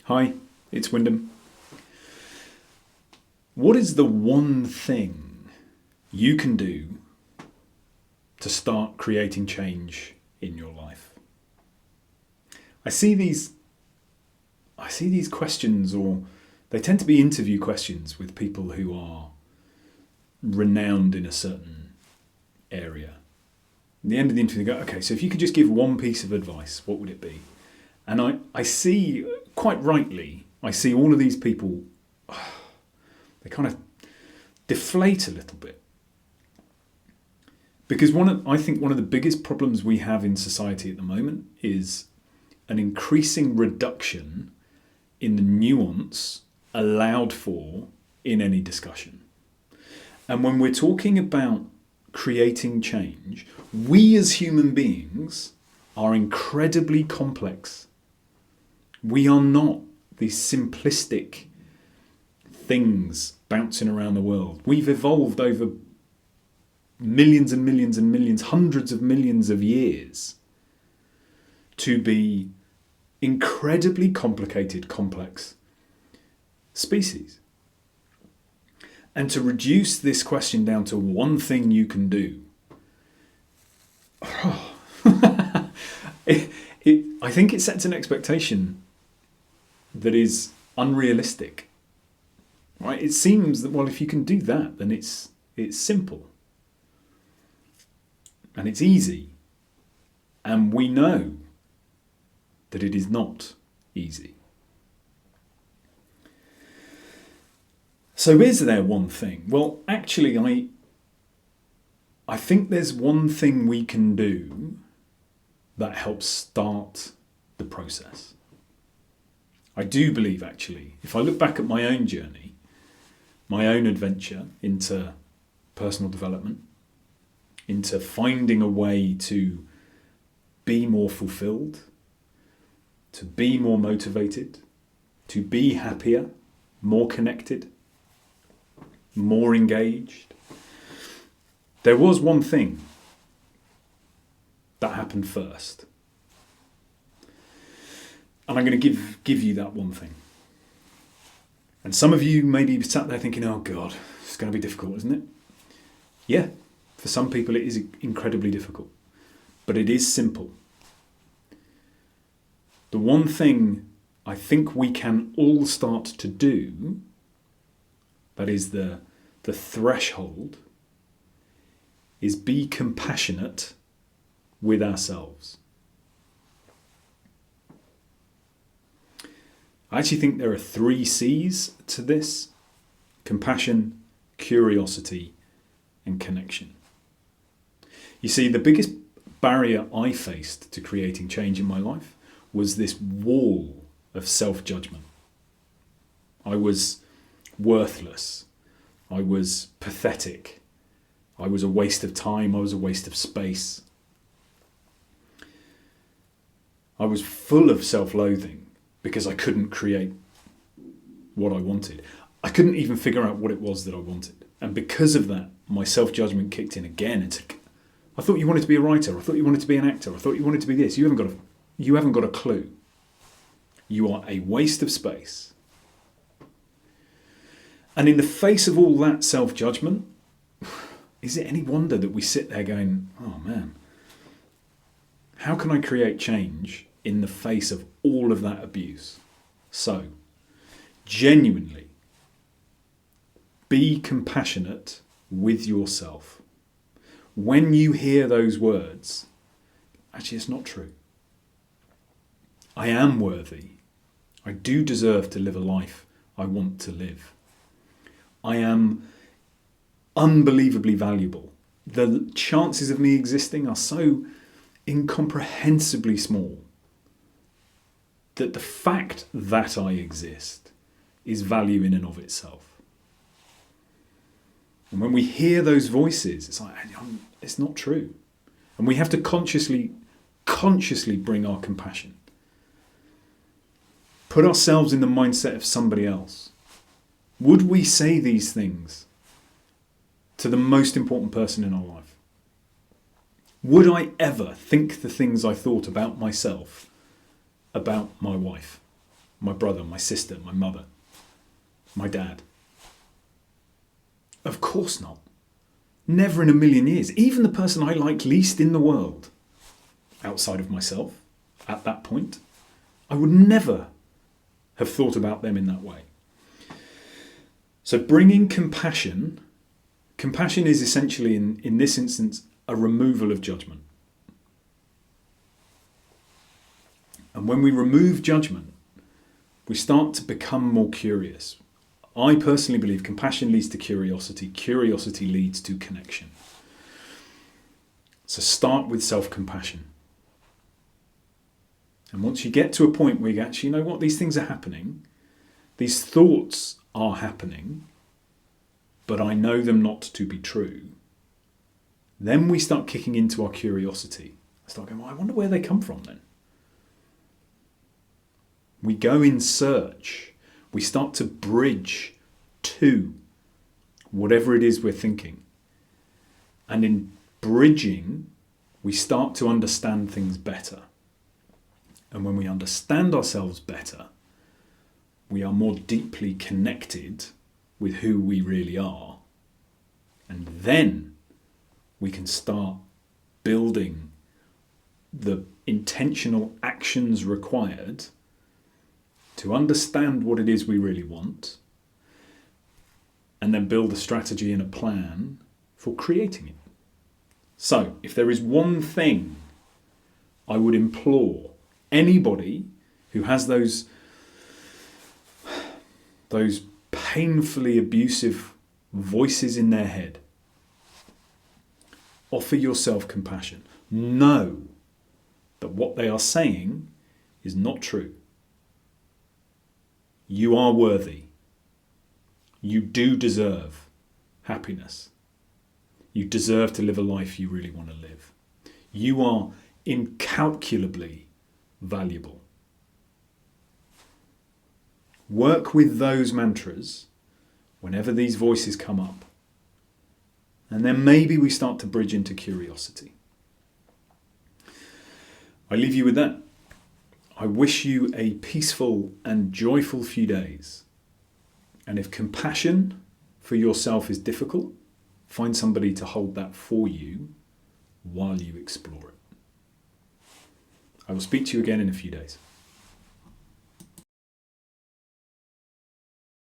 Hi, it's Wyndham. What is the one thing you can do to start creating change in your life? I see these questions, or they tend to be interview questions with people who are renowned in a certain area. At the end of the interview, they go, okay, so if you could just give one piece of advice, what would it be? And I see, quite rightly, I see all of these people, they kind of deflate a little bit. Because I think one of the biggest problems we have in society at the moment is an increasing reduction in the nuance allowed for in any discussion. And when we're talking about creating change, we as human beings are incredibly complex. We are not these simplistic things bouncing around the world. We've evolved over millions and millions and millions, hundreds of millions of years to be incredibly complicated, complex species. And to reduce this question down to one thing you can do, I think it sets an expectation that is unrealistic. Right? It seems that, well, if you can do that, then it's simple. And it's easy. And we know that it is not easy. So is there one thing? Well, actually, I think there's one thing we can do that helps start the process. I do believe, actually, if I look back at my own journey, my own adventure into personal development, into finding a way to be more fulfilled, to be more motivated, to be happier, more connected, more engaged. There was one thing that happened first. And I'm going to give you that one thing. And some of you may be sat there thinking, oh God, it's going to be difficult, isn't it? Yeah, for some people it is incredibly difficult. But it is simple. The one thing I think we can all start to do, that is the threshold, is be compassionate with ourselves. I actually think there are 3 C's to this: compassion, curiosity, and connection. You see, the biggest barrier I faced to creating change in my life was this wall of self-judgment. I was worthless. I was pathetic. I was a waste of time. I was a waste of space. I was full of self-loathing because I couldn't create what I wanted. I couldn't even figure out what it was that I wanted. And because of that, my self-judgment kicked in again and said, I thought you wanted to be a writer. I thought you wanted to be an actor. I thought you wanted to be this. You haven't got a clue. You are a waste of space. And in the face of all that self-judgment, is it any wonder that we sit there going, oh man, how can I create change in the face of all of that abuse? So, genuinely, be compassionate with yourself. When you hear those words, actually it's not true. I am worthy. I do deserve to live a life I want to live. I am unbelievably valuable. The chances of me existing are so incomprehensibly small that the fact that I exist is value in and of itself. And when we hear those voices, it's like, it's not true. And we have to consciously bring our compassion. Put ourselves in the mindset of somebody else. Would we say these things to the most important person in our life? Would I ever think the things I thought about myself, about my wife? my brother, my sister, my mother, my dad? Of course not. Never in a million years. Even the person I like least in the world, outside of myself, at that point, I would never have thought about them in that way. So bringing compassion is essentially, in this instance, a removal of judgment. And when we remove judgment, we start to become more curious. I personally believe compassion leads to curiosity. Curiosity leads to connection. So start with self-compassion. And once you get to a point where you actually, you know what, these things are happening, these thoughts are happening, but I know them not to be true, then we start kicking into our curiosity. I start going, well, I wonder where they come from then. We go in search. We start to bridge to whatever it is we're thinking. And in bridging, we start to understand things better. And when we understand ourselves better, we are more deeply connected with who we really are. And then we can start building the intentional actions required to understand what it is we really want, and then build a strategy and a plan for creating it. So, if there is one thing I would implore anybody who has those painfully abusive voices in their head, offer yourself compassion. Know that what they are saying is not true. You are worthy. You do deserve happiness. You deserve to live a life you really want to live. You are incalculably valuable. Work with those mantras whenever these voices come up. And then maybe we start to bridge into curiosity. I leave you with that. I wish you a peaceful and joyful few days. And if compassion for yourself is difficult, find somebody to hold that for you while you explore it. I will speak to you again in a few days.